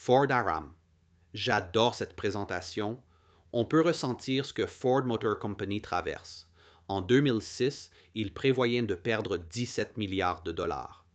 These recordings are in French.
Ford à Ram. J'adore cette présentation. On peut ressentir ce que Ford Motor Company traverse. En 2006, ils prévoyaient de perdre 17 milliards de dollars.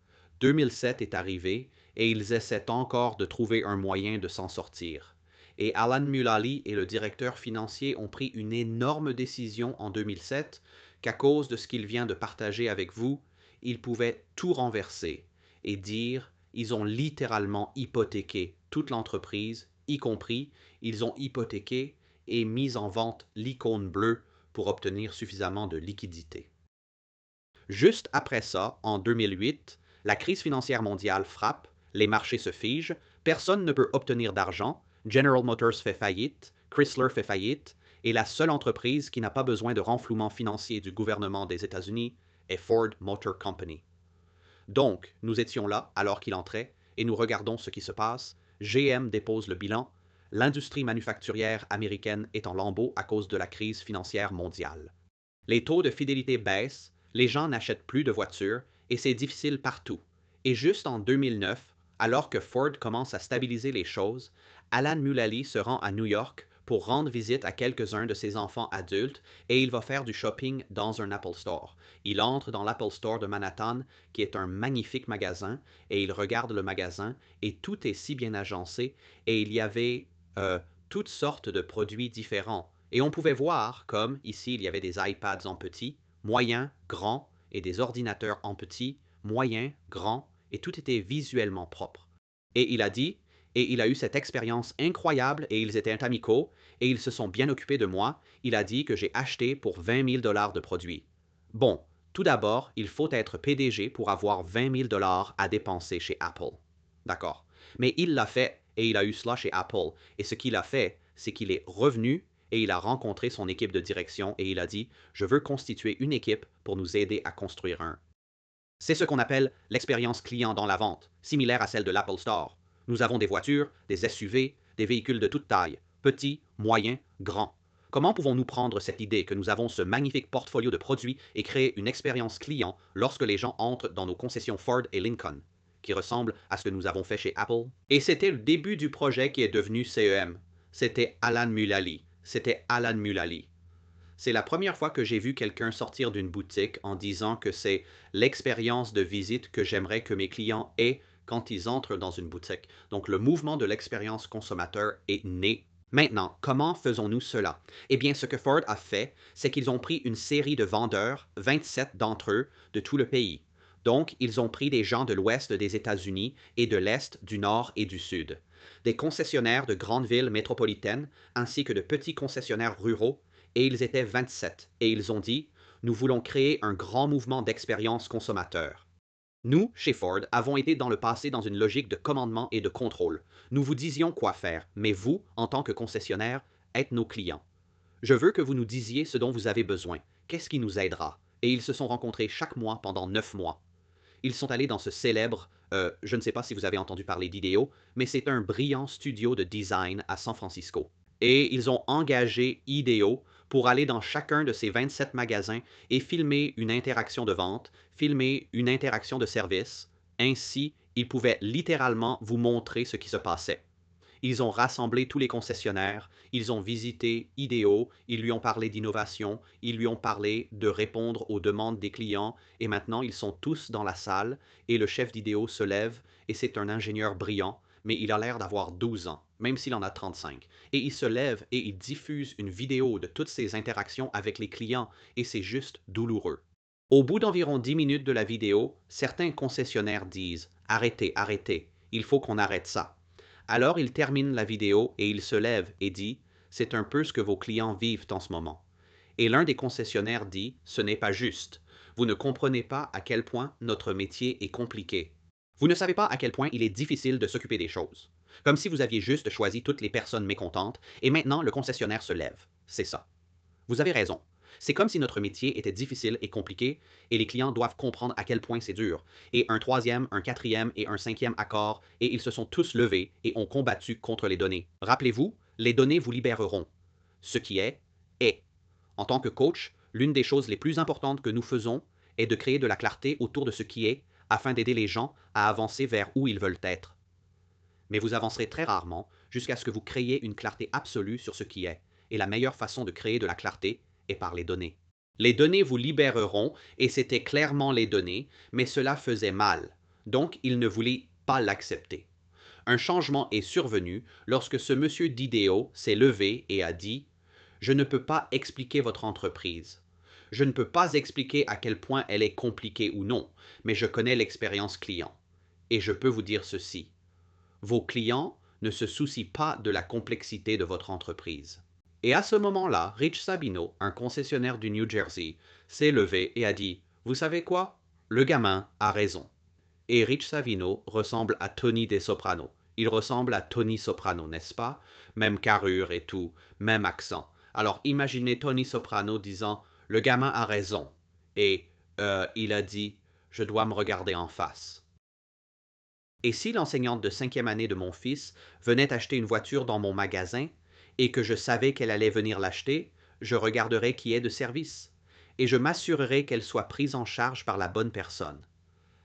2007 est arrivé et ils essaient encore de trouver un moyen de s'en sortir. Et Alan Mulally et le directeur financier ont pris une énorme décision en 2007 qu'à cause de ce qu'il vient de partager avec vous, ils pouvaient tout renverser et dire ils ont littéralement hypothéqué toute l'entreprise, y compris ils ont hypothéqué et mis en vente l'icône bleue pour obtenir suffisamment de liquidités. Juste après ça, en 2008, la crise financière mondiale frappe, les marchés se figent, personne ne peut obtenir d'argent, General Motors fait faillite, Chrysler fait faillite, et la seule entreprise qui n'a pas besoin de renflouement financier du gouvernement des États-Unis est Ford Motor Company. Donc, nous étions là alors qu'il entrait, et nous regardons ce qui se passe. GM dépose le bilan. L'industrie manufacturière américaine est en lambeaux à cause de la crise financière mondiale. Les taux de fidélité baissent, les gens n'achètent plus de voitures, et c'est difficile partout. Et juste en 2009, alors que Ford commence à stabiliser les choses, Alan Mulally se rend à New York pour rendre visite à quelques-uns de ses enfants adultes et il va faire du shopping dans un Apple Store. Il entre dans l'Apple Store de Manhattan, qui est un magnifique magasin, et il regarde le magasin et tout est si bien agencé et il y avait toutes sortes de produits différents. Et on pouvait voir, comme ici il y avait des iPads en petit, moyen, grand, et des ordinateurs en petit, moyen, grand, et tout était visuellement propre. Et il a dit, et il a eu cette expérience incroyable, et ils étaient amicaux, et ils se sont bien occupés de moi, il a dit que j'ai acheté pour 20 000 dollars de produits. Bon, tout d'abord, il faut être PDG pour avoir 20 000 dollars à dépenser chez Apple. D'accord. Mais il l'a fait, et il a eu cela chez Apple. Et ce qu'il a fait, c'est qu'il est revenu et il a rencontré son équipe de direction et il a dit « Je veux constituer une équipe pour nous aider à construire un ». C'est ce qu'on appelle l'expérience client dans la vente, similaire à celle de l'Apple Store. Nous avons des voitures, des SUV, des véhicules de toute taille, petits, moyens, grands. Comment pouvons-nous prendre cette idée que nous avons ce magnifique portfolio de produits et créer une expérience client lorsque les gens entrent dans nos concessions Ford et Lincoln, qui ressemble à ce que nous avons fait chez Apple? Et c'était le début du projet qui est devenu CEM. C'était Alan Mulally. C'était Alan Mulally. C'est la première fois que j'ai vu quelqu'un sortir d'une boutique en disant que c'est l'expérience de visite que j'aimerais que mes clients aient quand ils entrent dans une boutique. Donc le mouvement de l'expérience consommateur est né. Maintenant, comment faisons-nous cela? Eh bien, ce que Ford a fait, c'est qu'ils ont pris une série de vendeurs, 27 d'entre eux, de tout le pays. Donc, ils ont pris des gens de l'ouest des États-Unis et de l'est, du nord et du sud. Des concessionnaires de grandes villes métropolitaines, ainsi que de petits concessionnaires ruraux, et ils étaient 27, et ils ont dit « Nous voulons créer un grand mouvement d'expérience consommateur ». Nous, chez Ford, avons été dans le passé dans une logique de commandement et de contrôle. Nous vous disions quoi faire, mais vous, en tant que concessionnaire, êtes nos clients. Je veux que vous nous disiez ce dont vous avez besoin. Qu'est-ce qui nous aidera? Et ils se sont rencontrés chaque mois pendant 9 mois. Ils sont allés dans ce célèbre, je ne sais pas si vous avez entendu parler d'Ideo, mais c'est un brillant studio de design à San Francisco. Et ils ont engagé Ideo pour aller dans chacun de ces 27 magasins et filmer une interaction de vente, filmer une interaction de service. Ainsi, ils pouvaient littéralement vous montrer ce qui se passait. Ils ont rassemblé tous les concessionnaires, ils ont visité Ideo, ils lui ont parlé d'innovation, ils lui ont parlé de répondre aux demandes des clients, et maintenant ils sont tous dans la salle, et le chef d'Ideo se lève, et c'est un ingénieur brillant, mais il a l'air d'avoir 12 ans, même s'il en a 35. Et il se lève et il diffuse une vidéo de toutes ses interactions avec les clients, et c'est juste douloureux. Au bout d'environ 10 minutes de la vidéo, certains concessionnaires disent « Arrêtez, arrêtez, il faut qu'on arrête ça ». Alors il termine la vidéo et il se lève et dit « C'est un peu ce que vos clients vivent en ce moment ». Et l'un des concessionnaires dit « Ce n'est pas juste. Vous ne comprenez pas à quel point notre métier est compliqué. Vous ne savez pas à quel point il est difficile de s'occuper des choses. Comme si vous aviez juste choisi toutes les personnes mécontentes et maintenant le concessionnaire se lève. C'est ça. Vous avez raison. C'est comme si notre métier était difficile et compliqué, et les clients doivent comprendre à quel point c'est dur. Et un troisième, un quatrième et un cinquième accord, et ils se sont tous levés et ont combattu contre les données. Rappelez-vous, les données vous libéreront. Ce qui est, est. En tant que coach, l'une des choses les plus importantes que nous faisons est de créer de la clarté autour de ce qui est, afin d'aider les gens à avancer vers où ils veulent être. Mais vous avancerez très rarement jusqu'à ce que vous créiez une clarté absolue sur ce qui est. Et la meilleure façon de créer de la clarté est par les données. Les données vous libéreront, et c'était clairement les données, mais cela faisait mal. Donc, il ne voulait pas l'accepter. Un changement est survenu lorsque ce monsieur d'Ideo s'est levé et a dit « Je ne peux pas expliquer votre entreprise. Je ne peux pas expliquer à quel point elle est compliquée ou non, mais je connais l'expérience client. Et je peux vous dire ceci. Vos clients ne se soucient pas de la complexité de votre entreprise. » Et à ce moment-là, Rich Sabino, un concessionnaire du New Jersey, s'est levé et a dit « Vous savez quoi? Le gamin a raison. » Et Rich Savino ressemble à Tony De Soprano. Il ressemble à Tony Soprano, n'est-ce pas? Même carrure et tout, même accent. Alors imaginez Tony Soprano disant « Le gamin a raison » et il a dit « Je dois me regarder en face ». Et si l'enseignante de 5e année de mon fils venait acheter une voiture dans mon magasin et que je savais qu'elle allait venir l'acheter, je regarderais qui est de service et je m'assurerais qu'elle soit prise en charge par la bonne personne.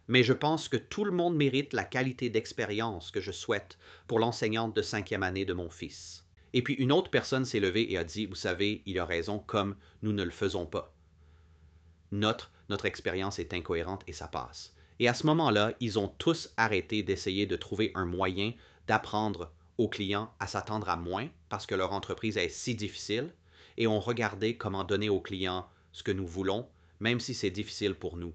Mais je pense que tout le monde mérite la qualité d'expérience que je souhaite pour l'enseignante de 5e année de mon fils. Et puis une autre personne s'est levée et a dit, vous savez, il a raison, comme nous ne le faisons pas. Notre expérience est incohérente et ça passe. Et à ce moment-là, ils ont tous arrêté d'essayer de trouver un moyen d'apprendre aux clients à s'attendre à moins parce que leur entreprise est si difficile et ont regardé comment donner aux clients ce que nous voulons, même si c'est difficile pour nous.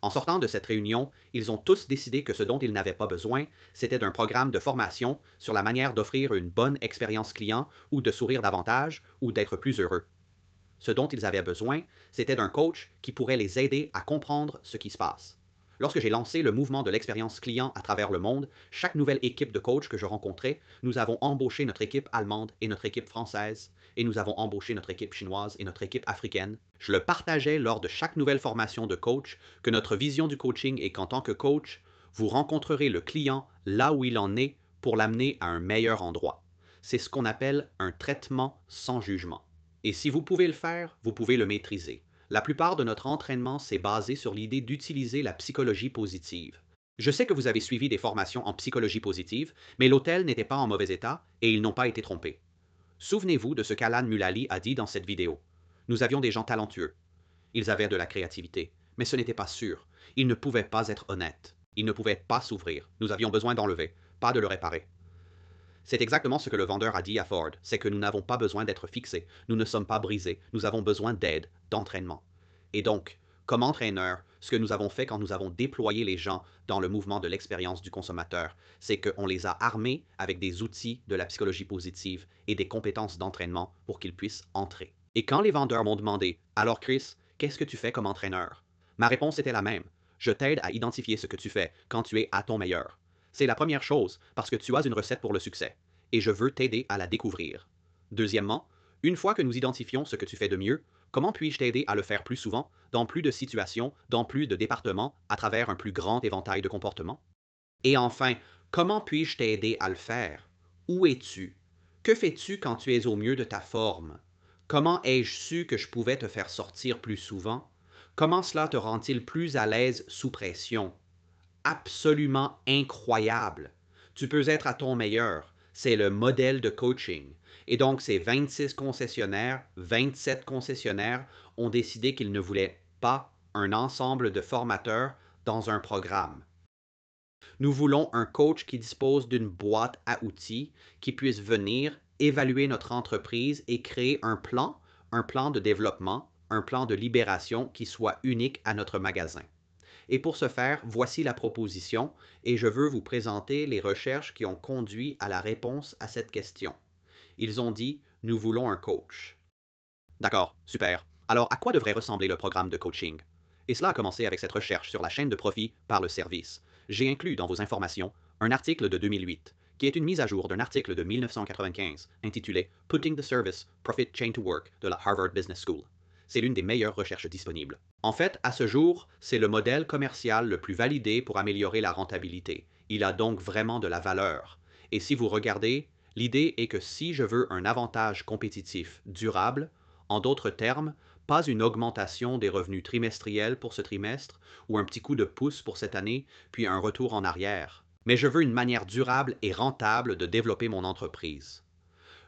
En sortant de cette réunion, ils ont tous décidé que ce dont ils n'avaient pas besoin, c'était d'un programme de formation sur la manière d'offrir une bonne expérience client ou de sourire davantage ou d'être plus heureux. Ce dont ils avaient besoin, c'était d'un coach qui pourrait les aider à comprendre ce qui se passe. Lorsque j'ai lancé le mouvement de l'expérience client à travers le monde, chaque nouvelle équipe de coach que je rencontrais, nous avons embauché notre équipe allemande et notre équipe française, et nous avons embauché notre équipe chinoise et notre équipe africaine. Je le partageais lors de chaque nouvelle formation de coach que notre vision du coaching est qu'en tant que coach, vous rencontrerez le client là où il en est pour l'amener à un meilleur endroit. C'est ce qu'on appelle un traitement sans jugement. Et si vous pouvez le faire, vous pouvez le maîtriser. La plupart de notre entraînement s'est basé sur l'idée d'utiliser la psychologie positive. Je sais que vous avez suivi des formations en psychologie positive, mais l'hôtel n'était pas en mauvais état et ils n'ont pas été trompés. Souvenez-vous de ce qu'Alan Mulally a dit dans cette vidéo. Nous avions des gens talentueux. Ils avaient de la créativité, mais ce n'était pas sûr. Ils ne pouvaient pas être honnêtes. Ils ne pouvaient pas s'ouvrir. Nous avions besoin d'enlever, pas de le réparer. C'est exactement ce que le vendeur a dit à Ford, c'est que nous n'avons pas besoin d'être fixés, nous ne sommes pas brisés, nous avons besoin d'aide, d'entraînement. Et donc, comme entraîneur, ce que nous avons fait quand nous avons déployé les gens dans le mouvement de l'expérience du consommateur, c'est qu'on les a armés avec des outils de la psychologie positive et des compétences d'entraînement pour qu'ils puissent entrer. Et quand les vendeurs m'ont demandé « Alors Chris, qu'est-ce que tu fais comme entraîneur ?» Ma réponse était la même. Je t'aide à identifier ce que tu fais quand tu es à ton meilleur. C'est la première chose parce que tu as une recette pour le succès et je veux t'aider à la découvrir. Deuxièmement, une fois que nous identifions ce que tu fais de mieux, comment puis-je t'aider à le faire plus souvent, dans plus de situations, dans plus de départements, à travers un plus grand éventail de comportements? Et enfin, comment puis-je t'aider à le faire? Où es-tu? Que fais-tu quand tu es au mieux de ta forme? Comment ai-je su que je pouvais te faire sortir plus souvent? Comment cela te rend-il plus à l'aise sous pression? Absolument incroyable. Tu peux être à ton meilleur. C'est le modèle de coaching. Et donc, ces 26 concessionnaires, 27 concessionnaires ont décidé qu'ils ne voulaient pas un ensemble de formateurs dans un programme. Nous voulons un coach qui dispose d'une boîte à outils, qui puisse venir évaluer notre entreprise et créer un plan de développement, un plan de libération qui soit unique à notre magasin. Et pour ce faire, voici la proposition et je veux vous présenter les recherches qui ont conduit à la réponse à cette question. Ils ont dit « Nous voulons un coach ». D'accord, super. Alors, à quoi devrait ressembler le programme de coaching? Et cela a commencé avec cette recherche sur la chaîne de profit par le service. J'ai inclus dans vos informations un article de 2008, qui est une mise à jour d'un article de 1995 intitulé « Putting the Service Profit Chain to Work » de la Harvard Business School. C'est l'une des meilleures recherches disponibles. En fait, à ce jour, c'est le modèle commercial le plus validé pour améliorer la rentabilité. Il a donc vraiment de la valeur. Et si vous regardez, l'idée est que si je veux un avantage compétitif durable, en d'autres termes, pas une augmentation des revenus trimestriels pour ce trimestre ou un petit coup de pouce pour cette année, puis un retour en arrière, mais je veux une manière durable et rentable de développer mon entreprise.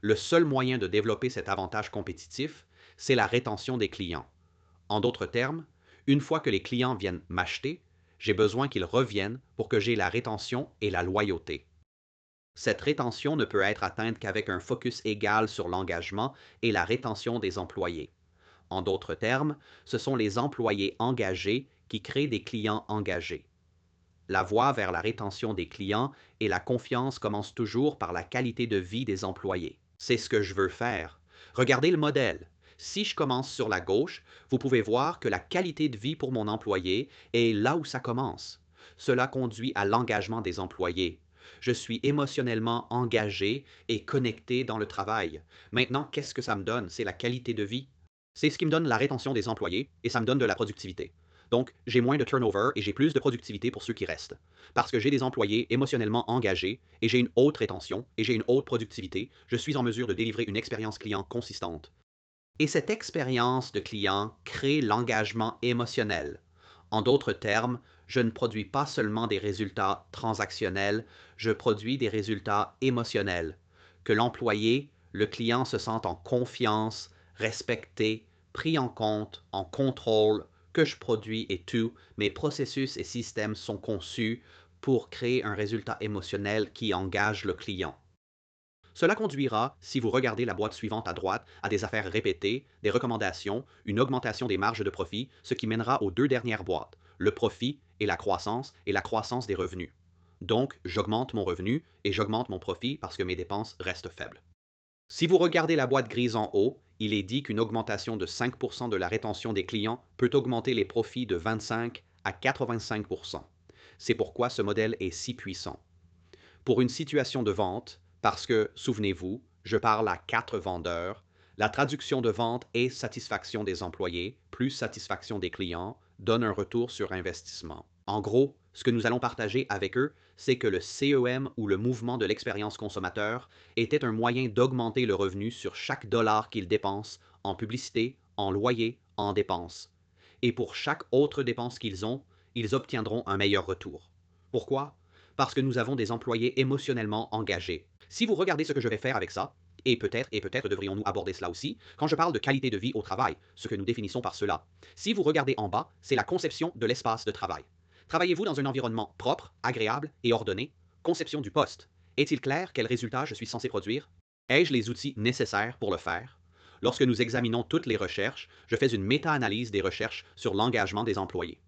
Le seul moyen de développer cet avantage compétitif, c'est la rétention des clients. En d'autres termes, une fois que les clients viennent m'acheter, j'ai besoin qu'ils reviennent pour que j'ai la rétention et la loyauté. Cette rétention ne peut être atteinte qu'avec un focus égal sur l'engagement et la rétention des employés. En d'autres termes, ce sont les employés engagés qui créent des clients engagés. La voie vers la rétention des clients et la confiance commence toujours par la qualité de vie des employés. C'est ce que je veux faire. Regardez le modèle. Si je commence sur la gauche, vous pouvez voir que la qualité de vie pour mon employé est là où ça commence. Cela conduit à l'engagement des employés. Je suis émotionnellement engagé et connecté dans le travail. Maintenant, qu'est-ce que ça me donne? C'est la qualité de vie. C'est ce qui me donne la rétention des employés et ça me donne de la productivité. Donc, j'ai moins de turnover et j'ai plus de productivité pour ceux qui restent. Parce que j'ai des employés émotionnellement engagés et j'ai une haute rétention et j'ai une haute productivité, je suis en mesure de délivrer une expérience client consistante. Et cette expérience de client crée l'engagement émotionnel. En d'autres termes, je ne produis pas seulement des résultats transactionnels, je produis des résultats émotionnels. Que l'employé, le client se sente en confiance, respecté, pris en compte, en contrôle, que je produis et tout, mes processus et systèmes sont conçus pour créer un résultat émotionnel qui engage le client. Cela conduira, si vous regardez la boîte suivante à droite, à des affaires répétées, des recommandations, une augmentation des marges de profit, ce qui mènera aux deux dernières boîtes, le profit et la croissance des revenus. Donc, j'augmente mon revenu et j'augmente mon profit parce que mes dépenses restent faibles. Si vous regardez la boîte grise en haut, il est dit qu'une augmentation de 5% de la rétention des clients peut augmenter les profits de 25 à 85%. C'est pourquoi ce modèle est si puissant. Pour une situation de vente, parce que, souvenez-vous, je parle à 4 vendeurs, la traduction de vente est satisfaction des employés plus satisfaction des clients donne un retour sur investissement. En gros, ce que nous allons partager avec eux, c'est que le CEM ou le mouvement de l'expérience consommateur était un moyen d'augmenter le revenu sur chaque dollar qu'ils dépensent en publicité, en loyer, en dépenses. Et pour chaque autre dépense qu'ils ont, ils obtiendront un meilleur retour. Pourquoi? Parce que nous avons des employés émotionnellement engagés. Si vous regardez ce que je vais faire avec ça, et peut-être devrions-nous aborder cela aussi, quand je parle de qualité de vie au travail, ce que nous définissons par cela. Si vous regardez en bas, c'est la conception de l'espace de travail. Travaillez-vous dans un environnement propre, agréable et ordonné? Conception du poste. Est-il clair quel résultat je suis censé produire? Ai-je les outils nécessaires pour le faire? Lorsque nous examinons toutes les recherches, je fais une méta-analyse des recherches sur l'engagement des employés.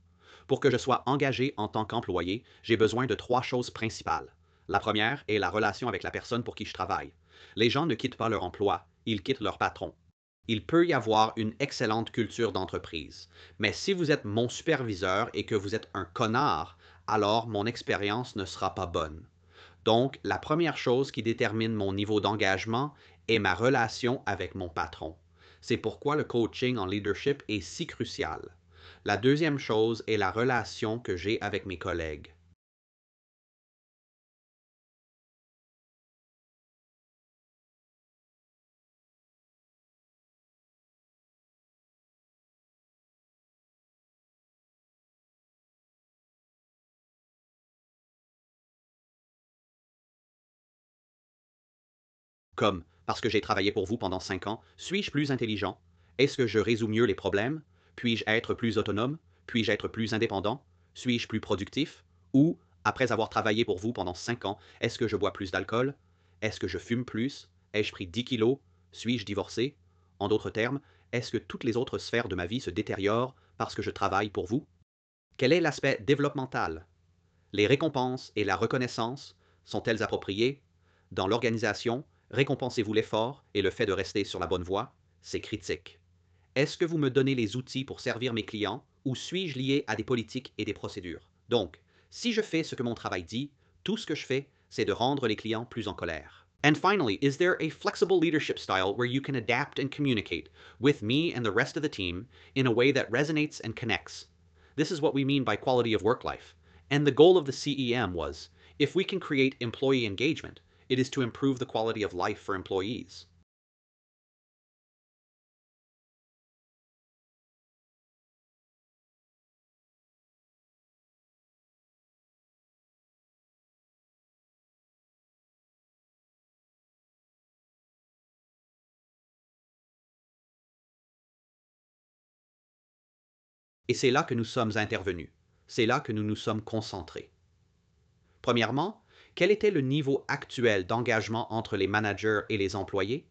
Pour que je sois engagé en tant qu'employé, j'ai besoin de 3 choses principales. La première est la relation avec la personne pour qui je travaille. Les gens ne quittent pas leur emploi, ils quittent leur patron. Il peut y avoir une excellente culture d'entreprise, mais si vous êtes mon superviseur et que vous êtes un connard, alors mon expérience ne sera pas bonne. Donc, la première chose qui détermine mon niveau d'engagement est ma relation avec mon patron. C'est pourquoi le coaching en leadership est si crucial. La deuxième chose est la relation que j'ai avec mes collègues. Comme, parce que j'ai travaillé pour vous pendant 5 ans, suis-je plus intelligent? Est-ce que je résous mieux les problèmes? Puis-je être plus autonome? Puis-je être plus indépendant? Suis-je plus productif? Ou, après avoir travaillé pour vous pendant 5 ans, est-ce que je bois plus d'alcool? Est-ce que je fume plus? Ai-je pris 10 kilos? Suis-je divorcé? En d'autres termes, est-ce que toutes les autres sphères de ma vie se détériorent parce que je travaille pour vous? Quel est l'aspect développemental? Les récompenses et la reconnaissance sont-elles appropriées? Dans l'organisation, récompensez-vous l'effort et le fait de rester sur la bonne voie? C'est critique. Est-ce que vous me donnez les outils pour servir mes clients ou suis-je lié à des politiques et des procédures? Donc, si je fais ce que mon travail dit, tout ce que je fais, c'est de rendre les clients plus en colère. And finally, is there a flexible leadership style where you can adapt and communicate with me and the rest of the team in a way that resonates and connects? This is what we mean by quality of work life. And the goal of the CEM was, if we can create employee engagement, it is to improve the quality of life for employees. Et c'est là que nous sommes intervenus. C'est là que nous nous sommes concentrés. Premièrement, quel était le niveau actuel d'engagement entre les managers et les employés?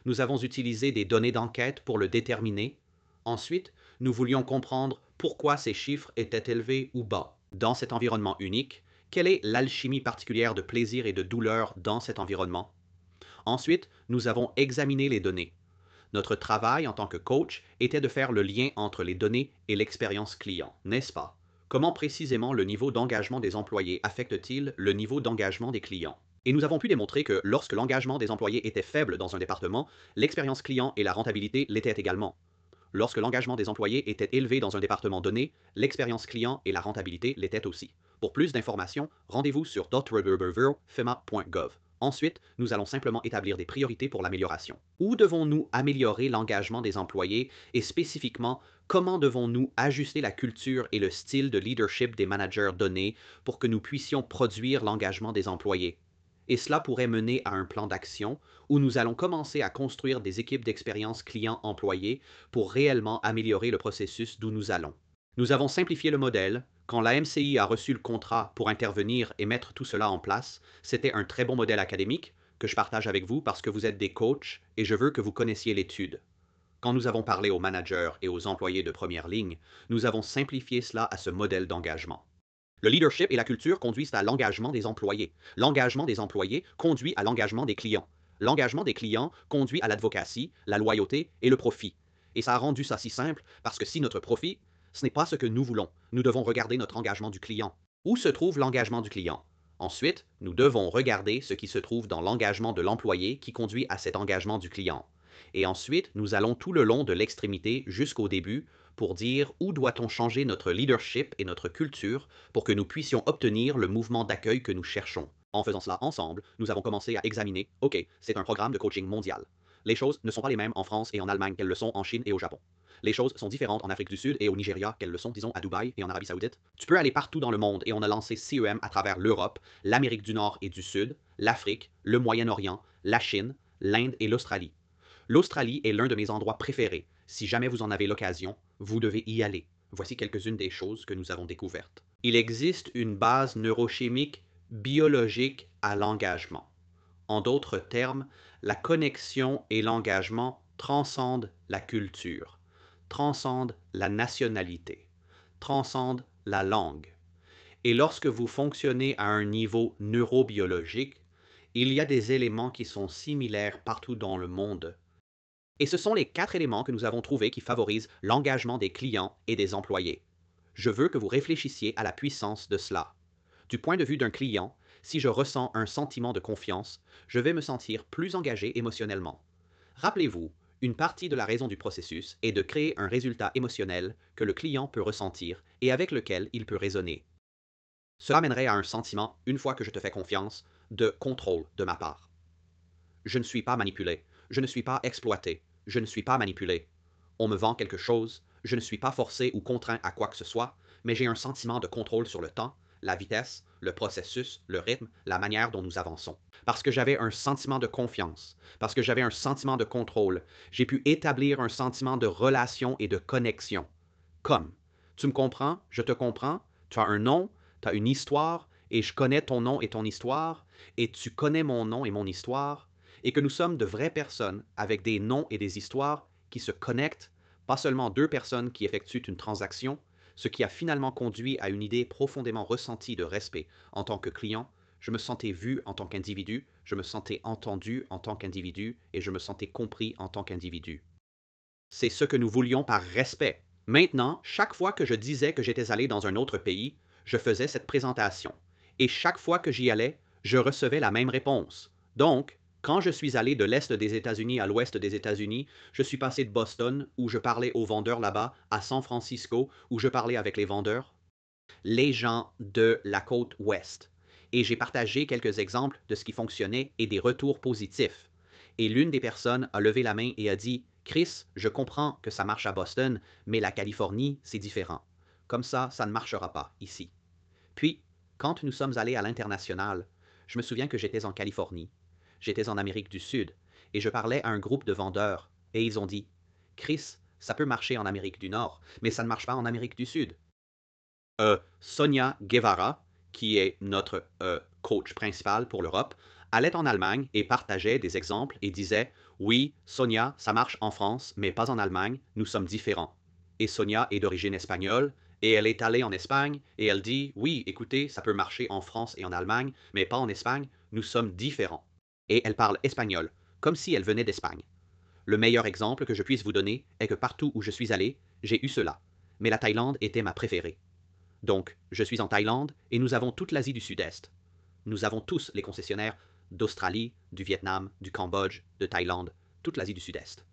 Nous avons utilisé des données d'enquête pour le déterminer. Ensuite, nous voulions comprendre pourquoi ces chiffres étaient élevés ou bas. Dans cet environnement unique, quelle est l'alchimie particulière de plaisir et de douleur dans cet environnement? Ensuite, nous avons examiné les données. Notre travail en tant que coach était de faire le lien entre les données et l'expérience client, n'est-ce pas? Comment précisément le niveau d'engagement des employés affecte-t-il le niveau d'engagement des clients? Et nous avons pu démontrer que lorsque l'engagement des employés était faible dans un département, l'expérience client et la rentabilité l'étaient également. Lorsque l'engagement des employés était élevé dans un département donné, l'expérience client et la rentabilité l'étaient aussi. Pour plus d'informations, rendez-vous sur fema.gov. Ensuite, nous allons simplement établir des priorités pour l'amélioration. Où devons-nous améliorer l'engagement des employés et spécifiquement, comment devons-nous ajuster la culture et le style de leadership des managers donnés pour que nous puissions produire l'engagement des employés? Et cela pourrait mener à un plan d'action où nous allons commencer à construire des équipes d'expérience client-employé pour réellement améliorer le processus d'où nous allons. Nous avons simplifié le modèle. Quand la MCI a reçu le contrat pour intervenir et mettre tout cela en place, c'était un très bon modèle académique que je partage avec vous parce que vous êtes des coachs et je veux que vous connaissiez l'étude. Quand nous avons parlé aux managers et aux employés de première ligne, nous avons simplifié cela à ce modèle d'engagement. Le leadership et la culture conduisent à l'engagement des employés. L'engagement des employés conduit à l'engagement des clients. L'engagement des clients conduit à l'advocacy, la loyauté et le profit. Et ça a rendu ça si simple parce que si notre profit, ce n'est pas ce que nous voulons, nous devons regarder notre engagement du client. Où se trouve l'engagement du client? Ensuite, nous devons regarder ce qui se trouve dans l'engagement de l'employé qui conduit à cet engagement du client. Et ensuite, nous allons tout le long de l'extrémité jusqu'au début pour dire où doit-on changer notre leadership et notre culture pour que nous puissions obtenir le mouvement d'accueil que nous cherchons. En faisant cela ensemble, nous avons commencé à examiner, OK, c'est un programme de coaching mondial. Les choses ne sont pas les mêmes en France et en Allemagne qu'elles le sont en Chine et au Japon. Les choses sont différentes en Afrique du Sud et au Nigeria qu'elles le sont, disons, à Dubaï et en Arabie Saoudite. Tu peux aller partout dans le monde et on a lancé CEM à travers l'Europe, l'Amérique du Nord et du Sud, l'Afrique, le Moyen-Orient, la Chine, l'Inde et l'Australie. L'Australie est l'un de mes endroits préférés. Si jamais vous en avez l'occasion, vous devez y aller. Voici quelques-unes des choses que nous avons découvertes. Il existe une base neurochimique biologique à l'engagement. En d'autres termes, la connexion et l'engagement transcendent la culture, transcendent la nationalité, transcendent la langue. Et lorsque vous fonctionnez à un niveau neurobiologique, il y a des éléments qui sont similaires partout dans le monde. Et ce sont les 4 éléments que nous avons trouvés qui favorisent l'engagement des clients et des employés. Je veux que vous réfléchissiez à la puissance de cela. Du point de vue d'un client, si je ressens un sentiment de confiance, je vais me sentir plus engagé émotionnellement. Rappelez-vous, une partie de la raison du processus est de créer un résultat émotionnel que le client peut ressentir et avec lequel il peut raisonner. Cela mènerait à un sentiment, une fois que je te fais confiance, de contrôle de ma part. Je ne suis pas manipulé, je ne suis pas exploité, je ne suis pas manipulé. On me vend quelque chose, je ne suis pas forcé ou contraint à quoi que ce soit, mais j'ai un sentiment de contrôle sur le temps, la vitesse, le processus, le rythme, la manière dont nous avançons. Parce que j'avais un sentiment de confiance, parce que j'avais un sentiment de contrôle, j'ai pu établir un sentiment de relation et de connexion. Comme, tu me comprends, je te comprends, tu as un nom, tu as une histoire, et je connais ton nom et ton histoire, et tu connais mon nom et mon histoire, et que nous sommes de vraies personnes avec des noms et des histoires qui se connectent, pas seulement deux personnes qui effectuent une transaction, ce qui a finalement conduit à une idée profondément ressentie de respect en tant que client. Je me sentais vu en tant qu'individu, je me sentais entendu en tant qu'individu et je me sentais compris en tant qu'individu. C'est ce que nous voulions par respect. Maintenant, chaque fois que je disais que j'étais allé dans un autre pays, je faisais cette présentation. Et chaque fois que j'y allais, je recevais la même réponse. Donc, quand je suis allé de l'Est des États-Unis à l'Ouest des États-Unis, je suis passé de Boston, où je parlais aux vendeurs là-bas, à San Francisco, où je parlais avec les vendeurs, les gens de la côte Ouest. Et j'ai partagé quelques exemples de ce qui fonctionnait et des retours positifs. Et l'une des personnes a levé la main et a dit « Chris, je comprends que ça marche à Boston, mais la Californie, c'est différent. Comme ça ne marchera pas ici. » Puis, quand nous sommes allés à l'international, je me souviens que j'étais en Californie, j'étais en Amérique du Sud, et je parlais à un groupe de vendeurs, et ils ont dit « Chris, Ça peut marcher en Amérique du Nord, mais ça ne marche pas en Amérique du Sud. Sonia Guevara, qui est notre coach principal pour l'Europe, allait en Allemagne et partageait des exemples et disait: oui, Sonia, ça marche en France, mais pas en Allemagne, nous sommes différents. Et Sonia est d'origine espagnole, et elle est allée en Espagne, et elle dit: oui, écoutez, ça peut marcher en France et en Allemagne, mais pas en Espagne, nous sommes différents. Et elle parle espagnol, comme si elle venait d'Espagne. Le meilleur exemple que je puisse vous donner est que partout où je suis allé, j'ai eu cela. Mais la Thaïlande était ma préférée. Donc, je suis en Thaïlande et nous avons toute l'Asie du Sud-Est. Nous avons tous les concessionnaires d'Australie, du Vietnam, du Cambodge, de Thaïlande, toute l'Asie du Sud-Est.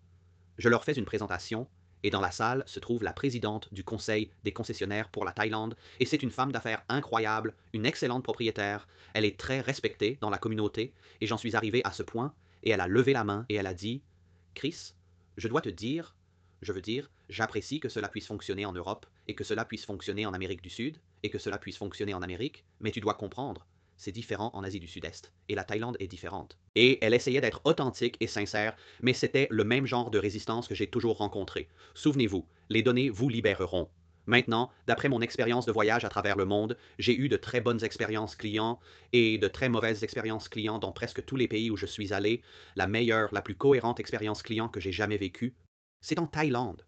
Je leur fais une présentation et dans la salle se trouve la présidente du conseil des concessionnaires pour la Thaïlande et c'est une femme d'affaires incroyable, une excellente propriétaire. Elle est très respectée dans la communauté et j'en suis arrivé à ce point et elle a levé la main et elle a dit: Chris, je dois te dire, je veux dire, j'apprécie que cela puisse fonctionner en Europe et que cela puisse fonctionner en Amérique du Sud et que cela puisse fonctionner en Amérique, mais tu dois comprendre, c'est différent en Asie du Sud-Est et la Thaïlande est différente. Et elle essayait d'être authentique et sincère, mais c'était le même genre de résistance que j'ai toujours rencontré. Souvenez-vous, les données vous libéreront. Maintenant, d'après mon expérience de voyage à travers le monde, j'ai eu de très bonnes expériences clients et de très mauvaises expériences clients dans presque tous les pays où je suis allé. La meilleure, la plus cohérente expérience client que j'ai jamais vécue, c'est en Thaïlande.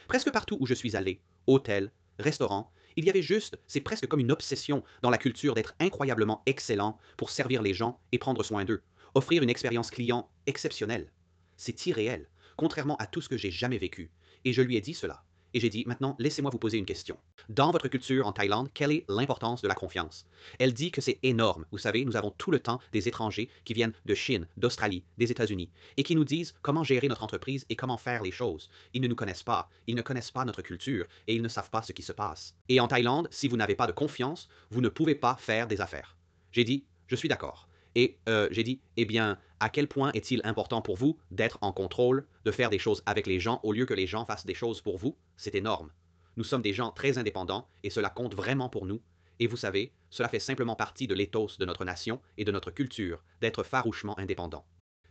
Presque partout où je suis allé, hôtel, restaurant, il y avait juste, c'est presque comme une obsession dans la culture d'être incroyablement excellent pour servir les gens et prendre soin d'eux, offrir une expérience client exceptionnelle. C'est irréel, contrairement à tout ce que j'ai jamais vécu. Et je lui ai dit cela. Et j'ai dit: maintenant, laissez-moi vous poser une question. Dans votre culture en Thaïlande, quelle est l'importance de la confiance? Elle dit que c'est énorme. Vous savez, nous avons tout le temps des étrangers qui viennent de Chine, d'Australie, des États-Unis, et qui nous disent comment gérer notre entreprise et comment faire les choses. Ils ne nous connaissent pas, ils ne connaissent pas notre culture, et ils ne savent pas ce qui se passe. Et en Thaïlande, si vous n'avez pas de confiance, vous ne pouvez pas faire des affaires. J'ai dit: je suis d'accord. Et j'ai dit: eh bien, à quel point est-il important pour vous d'être en contrôle, de faire des choses avec les gens au lieu que les gens fassent des choses pour vous? C'est énorme. Nous sommes des gens très indépendants et cela compte vraiment pour nous. Et vous savez, cela fait simplement partie de l'éthos de notre nation et de notre culture d'être farouchement indépendant.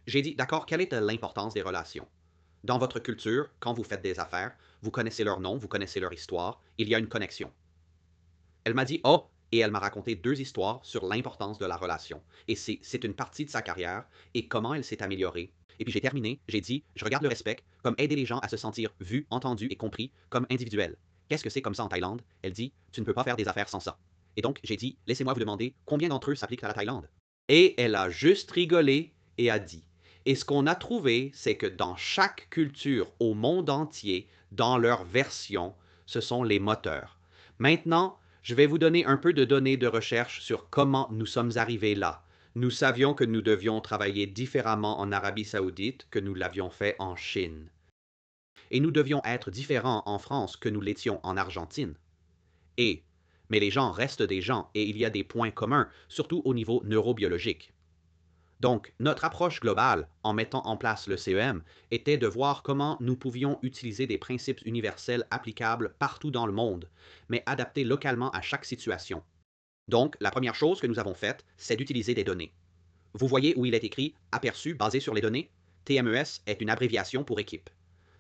J'ai dit: d'accord, quelle est l'importance des relations? Dans votre culture, quand vous faites des affaires, vous connaissez leur nom, vous connaissez leur histoire, il y a une connexion. Elle m'a dit: oh, et elle m'a raconté 2 histoires sur l'importance de la relation. Et c'est une partie de sa carrière et comment elle s'est améliorée. Et puis j'ai terminé, j'ai dit: je regarde le respect comme aider les gens à se sentir vus, entendus et compris comme individuels. Qu'est-ce que c'est comme ça en Thaïlande? Elle dit: tu ne peux pas faire des affaires sans ça. Et donc j'ai dit: laissez-moi vous demander combien d'entre eux s'appliquent à la Thaïlande. Et elle a juste rigolé et a dit: et ce qu'on a trouvé, c'est que dans chaque culture au monde entier, dans leur version, ce sont les moteurs. Maintenant, je vais vous donner un peu de données de recherche sur comment nous sommes arrivés là. Nous savions que nous devions travailler différemment en Arabie Saoudite que nous l'avions fait en Chine. Et nous devions être différents en France que nous l'étions en Argentine. Mais les gens restent des gens et il y a des points communs, surtout au niveau neurobiologique. Donc, notre approche globale, en mettant en place le CEM, était de voir comment nous pouvions utiliser des principes universels applicables partout dans le monde, mais adaptés localement à chaque situation. Donc, la première chose que nous avons faite, c'est d'utiliser des données. Vous voyez où il est écrit « Aperçu basé sur les données » ? TMES est une abréviation pour équipe.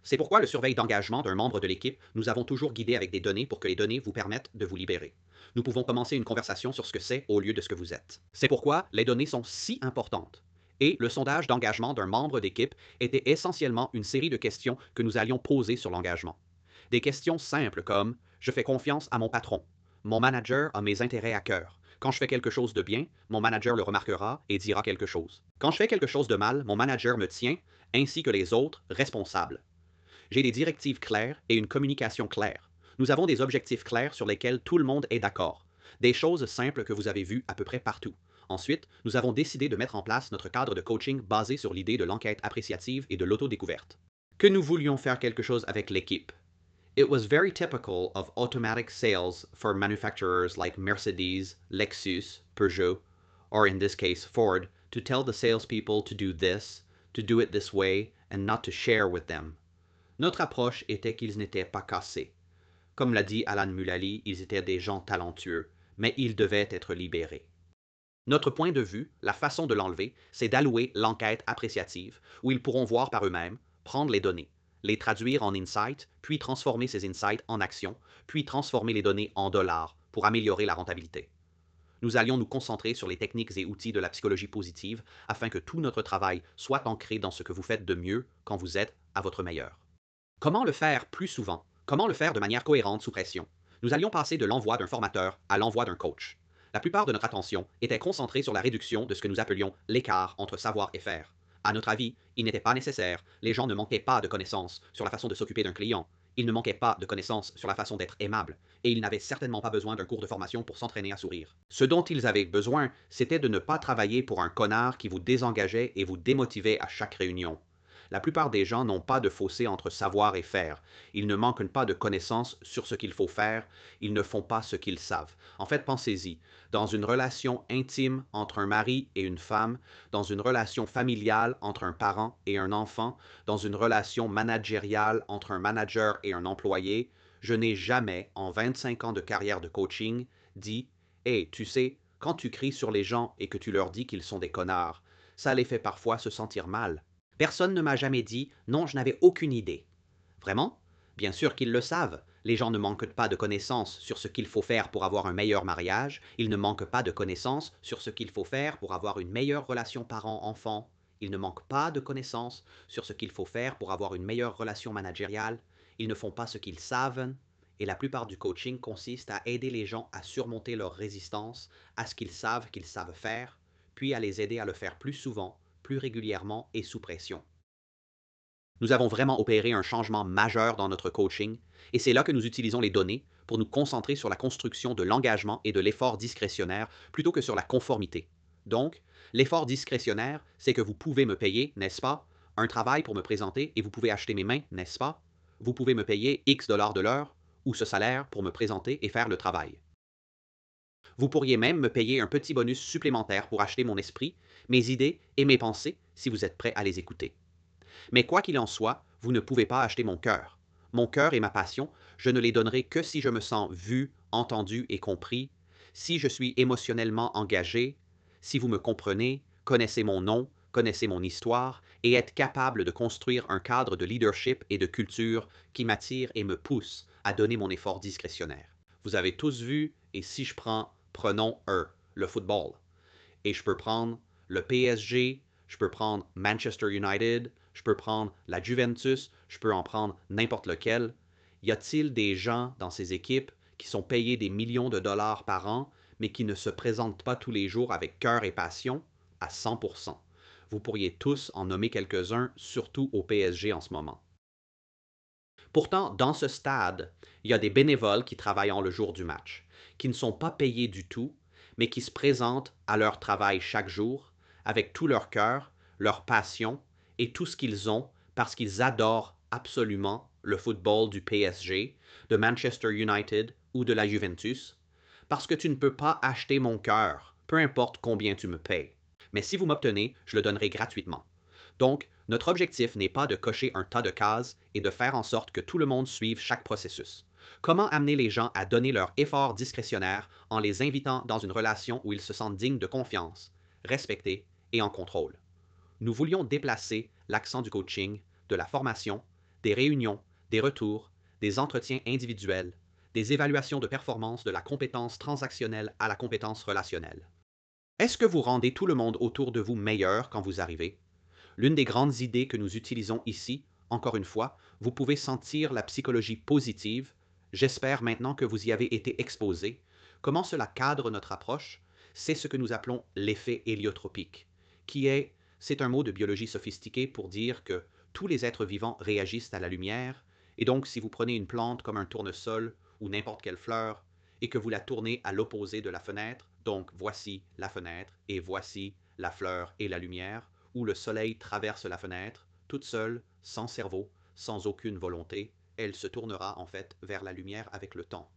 C'est pourquoi le surveil d'engagement d'un membre de l'équipe, nous avons toujours guidé avec des données pour que les données vous permettent de vous libérer. Nous pouvons commencer une conversation sur ce que c'est au lieu de ce que vous êtes. C'est pourquoi les données sont si importantes. Et le sondage d'engagement d'un membre d'équipe était essentiellement une série de questions que nous allions poser sur l'engagement. Des questions simples comme « Je fais confiance à mon patron »,« Mon manager a mes intérêts à cœur », quand je fais quelque chose de bien, mon manager le remarquera et dira quelque chose. Quand je fais quelque chose de mal, mon manager me tient, ainsi que les autres, responsables. J'ai des directives claires et une communication claire. Nous avons des objectifs clairs sur lesquels tout le monde est d'accord. Des choses simples que vous avez vues à peu près partout. Ensuite, nous avons décidé de mettre en place notre cadre de coaching basé sur l'idée de l'enquête appréciative et de l'autodécouverte. Que nous voulions faire quelque chose avec l'équipe. It was very typical of automatic sales for manufacturers like Mercedes, Lexus, Peugeot, or in this case Ford, to tell the salespeople to do it this way, and not to share with them. Notre approche était qu'ils n'étaient pas cassés. Comme l'a dit Alan Mulally, ils étaient des gens talentueux, mais ils devaient être libérés. Notre point de vue, la façon de l'enlever, c'est d'allouer l'enquête appréciative, où ils pourront voir par eux-mêmes, prendre les données, les traduire en insights, puis transformer ces insights en actions, puis transformer les données en dollars pour améliorer la rentabilité. Nous allions nous concentrer sur les techniques et outils de la psychologie positive afin que tout notre travail soit ancré dans ce que vous faites de mieux quand vous êtes à votre meilleur. Comment le faire plus souvent? Comment le faire de manière cohérente sous pression? Nous allions passer de l'envoi d'un formateur à l'envoi d'un coach. La plupart de notre attention était concentrée sur la réduction de ce que nous appelions l'écart entre savoir et faire. À notre avis, il n'était pas nécessaire, les gens ne manquaient pas de connaissances sur la façon de s'occuper d'un client, ils ne manquaient pas de connaissances sur la façon d'être aimable, et ils n'avaient certainement pas besoin d'un cours de formation pour s'entraîner à sourire. Ce dont ils avaient besoin, c'était de ne pas travailler pour un connard qui vous désengageait et vous démotivait à chaque réunion. La plupart des gens n'ont pas de fossé entre savoir et faire. Ils ne manquent pas de connaissances sur ce qu'il faut faire, ils ne font pas ce qu'ils savent. En fait, pensez-y, dans une relation intime entre un mari et une femme, dans une relation familiale entre un parent et un enfant, dans une relation managériale entre un manager et un employé, je n'ai jamais, en 25 ans de carrière de coaching, dit « Hey, tu sais, quand tu cries sur les gens et que tu leur dis qu'ils sont des connards, ça les fait parfois se sentir mal. » Personne ne m'a jamais dit « Non, je n'avais aucune idée ». Vraiment? Bien sûr qu'ils le savent. Les gens ne manquent pas de connaissances sur ce qu'il faut faire pour avoir un meilleur mariage. Ils ne manquent pas de connaissances sur ce qu'il faut faire pour avoir une meilleure relation parent-enfant. Ils ne manquent pas de connaissances sur ce qu'il faut faire pour avoir une meilleure relation managériale. Ils ne font pas ce qu'ils savent. Et la plupart du coaching consiste à aider les gens à surmonter leur résistance à ce qu'ils savent faire, puis à les aider à le faire plus souvent, plus régulièrement et sous pression. Nous avons vraiment opéré un changement majeur dans notre coaching et c'est là que nous utilisons les données pour nous concentrer sur la construction de l'engagement et de l'effort discrétionnaire plutôt que sur la conformité. Donc, l'effort discrétionnaire, c'est que vous pouvez me payer, n'est-ce pas, un travail pour me présenter et vous pouvez acheter mes mains, n'est-ce pas? Vous pouvez me payer X dollars de l'heure ou ce salaire pour me présenter et faire le travail. Vous pourriez même me payer un petit bonus supplémentaire pour acheter mon esprit, mes idées et mes pensées si vous êtes prêt à les écouter. Mais quoi qu'il en soit, vous ne pouvez pas acheter mon cœur. Mon cœur et ma passion, je ne les donnerai que si je me sens vu, entendu et compris, si je suis émotionnellement engagé, si vous me comprenez, connaissez mon nom, connaissez mon histoire et êtes capable de construire un cadre de leadership et de culture qui m'attire et me pousse à donner mon effort discrétionnaire. Vous avez tous vu, et si je prenons le football, et je peux prendre le PSG, je peux prendre Manchester United, je peux prendre la Juventus, je peux en prendre n'importe lequel. Y a-t-il des gens dans ces équipes qui sont payés des millions de dollars par an, mais qui ne se présentent pas tous les jours avec cœur et passion? À 100%. Vous pourriez tous en nommer quelques-uns, surtout au PSG en ce moment. Pourtant, dans ce stade, il y a des bénévoles qui travaillent le jour du match, qui ne sont pas payés du tout, mais qui se présentent à leur travail chaque jour, avec tout leur cœur, leur passion et tout ce qu'ils ont parce qu'ils adorent absolument le football du PSG, de Manchester United ou de la Juventus, parce que tu ne peux pas acheter mon cœur, peu importe combien tu me payes. Mais si vous m'obtenez, je le donnerai gratuitement. Donc, notre objectif n'est pas de cocher un tas de cases et de faire en sorte que tout le monde suive chaque processus. Comment amener les gens à donner leur effort discrétionnaire en les invitant dans une relation où ils se sentent dignes de confiance, respectés et en contrôle? Nous voulions déplacer l'accent du coaching, de la formation, des réunions, des retours, des entretiens individuels, des évaluations de performance de la compétence transactionnelle à la compétence relationnelle. Est-ce que vous rendez tout le monde autour de vous meilleur quand vous arrivez? L'une des grandes idées que nous utilisons ici, encore une fois, vous pouvez sentir la psychologie positive, j'espère maintenant que vous y avez été exposé. Comment cela cadre notre approche? C'est ce que nous appelons l'effet héliotropique, c'est un mot de biologie sophistiquée pour dire que tous les êtres vivants réagissent à la lumière, et donc si vous prenez une plante comme un tournesol ou n'importe quelle fleur, et que vous la tournez à l'opposé de la fenêtre, donc voici la fenêtre et voici la fleur et la lumière, où le soleil traverse la fenêtre, toute seule, sans cerveau, sans aucune volonté, elle se tournera en fait vers la lumière avec le temps.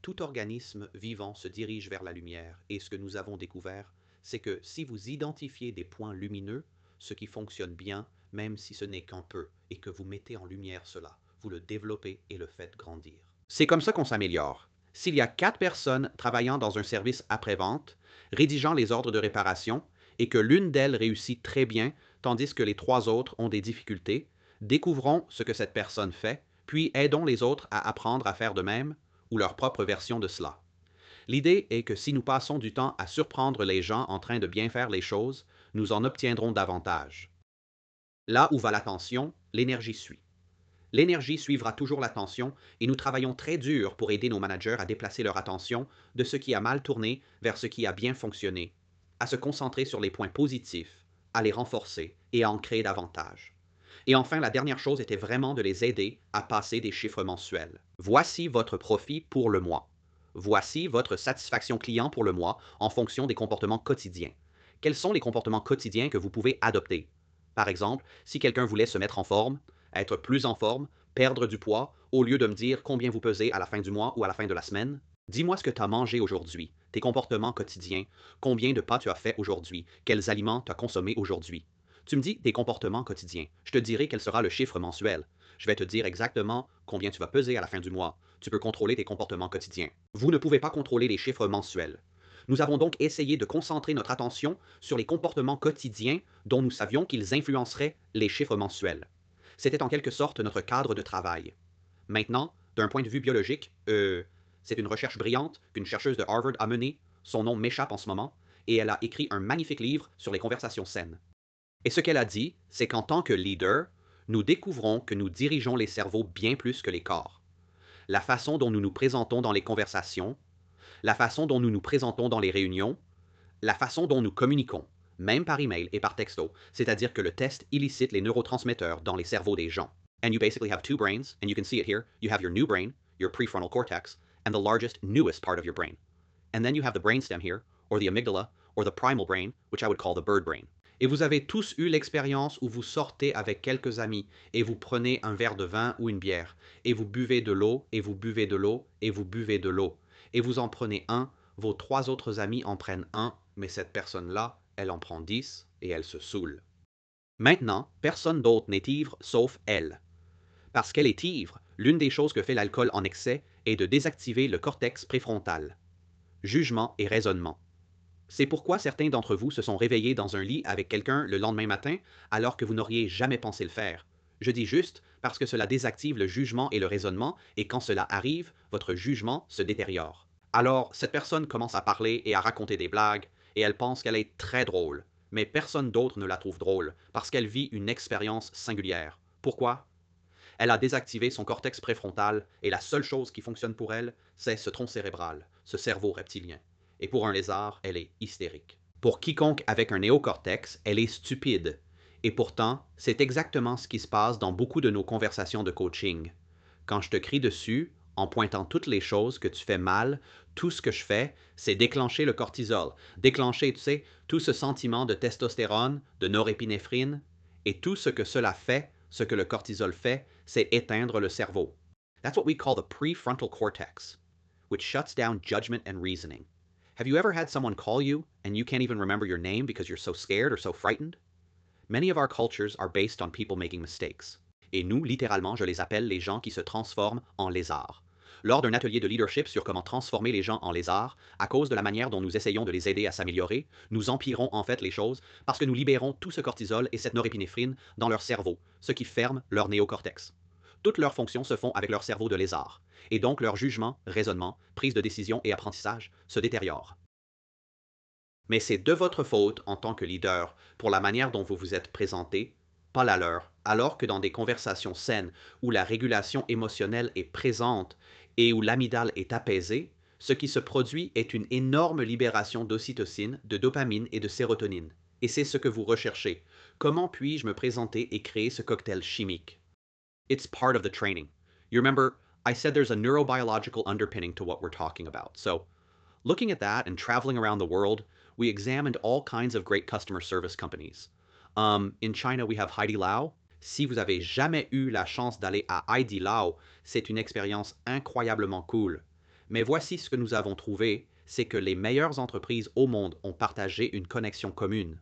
Tout organisme vivant se dirige vers la lumière, et ce que nous avons découvert, c'est que si vous identifiez des points lumineux, ce qui fonctionne bien, même si ce n'est qu'un peu, et que vous mettez en lumière cela, vous le développez et le faites grandir. C'est comme ça qu'on s'améliore. S'il y a 4 personnes travaillant dans un service après-vente, rédigeant les ordres de réparation, et que l'une d'elles réussit très bien, tandis que les 3 autres ont des difficultés, Découvrons ce que cette personne fait, puis aidons les autres à apprendre à faire de même ou leur propre version de cela. L'idée est que si nous passons du temps à surprendre les gens en train de bien faire les choses, nous en obtiendrons davantage. Là où va l'attention, l'énergie suit. L'énergie suivra toujours l'attention et nous travaillons très dur pour aider nos managers à déplacer leur attention de ce qui a mal tourné vers ce qui a bien fonctionné, à se concentrer sur les points positifs, à les renforcer et à en créer davantage. Et enfin, la dernière chose était vraiment de les aider à passer des chiffres mensuels. Voici votre profit pour le mois. Voici votre satisfaction client pour le mois en fonction des comportements quotidiens. Quels sont les comportements quotidiens que vous pouvez adopter? Par exemple, si quelqu'un voulait se mettre en forme, être plus en forme, perdre du poids, au lieu de me dire combien vous pesez à la fin du mois ou à la fin de la semaine, dis-moi ce que tu as mangé aujourd'hui, tes comportements quotidiens, combien de pas tu as fait aujourd'hui, quels aliments tu as consommés aujourd'hui. Tu me dis tes comportements quotidiens. Je te dirai quel sera le chiffre mensuel. Je vais te dire exactement combien tu vas peser à la fin du mois. Tu peux contrôler tes comportements quotidiens. Vous ne pouvez pas contrôler les chiffres mensuels. Nous avons donc essayé de concentrer notre attention sur les comportements quotidiens dont nous savions qu'ils influenceraient les chiffres mensuels. C'était en quelque sorte notre cadre de travail. Maintenant, d'un point de vue biologique, c'est une recherche brillante qu'une chercheuse de Harvard a menée. Son nom m'échappe en ce moment, et elle a écrit un magnifique livre sur les conversations saines. Et ce qu'elle a dit, c'est qu'en tant que leader, nous découvrons que nous dirigeons les cerveaux bien plus que les corps. La façon dont nous nous présentons dans les conversations, la façon dont nous nous présentons dans les réunions, la façon dont nous communiquons, même par email et par texto, c'est-à-dire que le test illicite les neurotransmetteurs dans les cerveaux des gens. And you basically have two brains, and you can see it here. You have your new brain, your prefrontal cortex, and the largest, newest part of your brain. And then you have the brainstem here, or the amygdala, or the primal brain, which I would call the bird brain. Et vous avez tous eu l'expérience où vous sortez avec quelques amis et vous prenez un verre de vin ou une bière, et vous buvez de l'eau, et vous buvez de l'eau, et vous buvez de l'eau, et vous en prenez un, vos trois autres amis en prennent un, mais cette personne-là, elle en prend 10 et elle se saoule. Maintenant, personne d'autre n'est ivre sauf elle. Parce qu'elle est ivre, l'une des choses que fait l'alcool en excès est de désactiver le cortex préfrontal. Jugement et raisonnement. C'est pourquoi certains d'entre vous se sont réveillés dans un lit avec quelqu'un le lendemain matin alors que vous n'auriez jamais pensé le faire. Je dis juste parce que cela désactive le jugement et le raisonnement et quand cela arrive, votre jugement se détériore. Alors, cette personne commence à parler et à raconter des blagues et elle pense qu'elle est très drôle. Mais personne d'autre ne la trouve drôle parce qu'elle vit une expérience singulière. Pourquoi? Elle a désactivé son cortex préfrontal et la seule chose qui fonctionne pour elle, c'est ce tronc cérébral, ce cerveau reptilien. Et pour un lézard, elle est hystérique. Pour quiconque avec un néocortex, elle est stupide. Et pourtant, c'est exactement ce qui se passe dans beaucoup de nos conversations de coaching. Quand je te crie dessus, en pointant toutes les choses que tu fais mal, tout ce que je fais, c'est déclencher le cortisol. Déclencher, tu sais, tout ce sentiment de testostérone, de norépinéphrine, et tout ce que cela fait, ce que le cortisol fait, c'est éteindre le cerveau. That's what we call the prefrontal cortex, which shuts down judgment and reasoning. Have you ever had someone call you and you can't even remember your name because you're so scared or so frightened? Many of our cultures are based on people making mistakes. Et nous, littéralement, je les appelle les gens qui se transforment en lézards. Lors d'un atelier de leadership sur comment transformer les gens en lézards, à cause de la manière dont nous essayons de les aider à s'améliorer, nous empirons en fait les choses parce que nous libérons tout ce cortisol et cette norépinéphrine dans leur cerveau, ce qui ferme leur néocortex. Toutes leurs fonctions se font avec leur cerveau de lézard, et donc leur jugement, raisonnement, prise de décision et apprentissage se détériorent. Mais c'est de votre faute en tant que leader pour la manière dont vous vous êtes présenté, pas la leur, alors que dans des conversations saines où la régulation émotionnelle est présente et où l'amygdale est apaisée, ce qui se produit est une énorme libération d'ocytocine, de dopamine et de sérotonine. Et c'est ce que vous recherchez. Comment puis-je me présenter et créer ce cocktail chimique? It's part of the training. You remember, I said there's a neurobiological underpinning to what we're talking about. So, looking at that and traveling around the world, we examined all kinds of great customer service companies. In China, we have Heidi Lau. Si vous avez jamais eu la chance d'aller à Heidi Lau, c'est une expérience incroyablement cool. Mais voici ce que nous avons trouvé, c'est que les meilleures entreprises au monde ont partagé une connexion commune.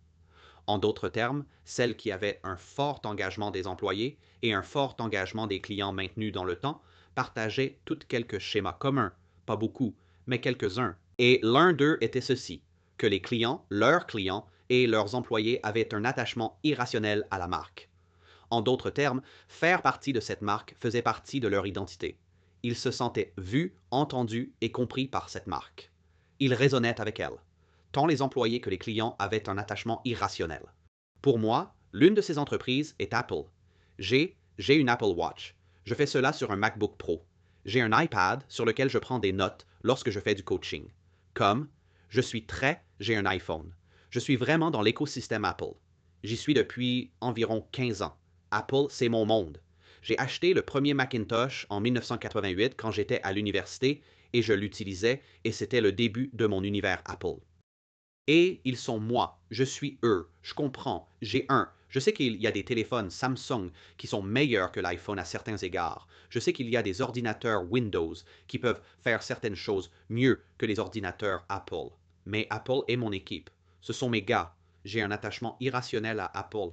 En d'autres termes, celles qui avaient un fort engagement des employés et un fort engagement des clients maintenus dans le temps partageaient toutes quelques schémas communs, pas beaucoup, mais quelques-uns. Et l'un d'eux était ceci, que les clients, leurs clients et leurs employés avaient un attachement irrationnel à la marque. En d'autres termes, faire partie de cette marque faisait partie de leur identité. Ils se sentaient vus, entendus et compris par cette marque. Ils résonnaient avec elle. Tant les employés que les clients avaient un attachement irrationnel. Pour moi, l'une de ces entreprises est Apple. J'ai une Apple Watch. Je fais cela sur un MacBook Pro. J'ai un iPad sur lequel je prends des notes lorsque je fais du coaching. J'ai un iPhone. Je suis vraiment dans l'écosystème Apple. J'y suis depuis environ 15 ans. Apple, c'est mon monde. J'ai acheté le premier Macintosh en 1988 quand j'étais à l'université et je l'utilisais et c'était le début de mon univers Apple. Et ils sont moi, je suis eux, je comprends, je sais qu'il y a des téléphones Samsung qui sont meilleurs que l'iPhone à certains égards. Je sais qu'il y a des ordinateurs Windows qui peuvent faire certaines choses mieux que les ordinateurs Apple. Mais Apple est mon équipe. Ce sont mes gars. J'ai un attachement irrationnel à Apple.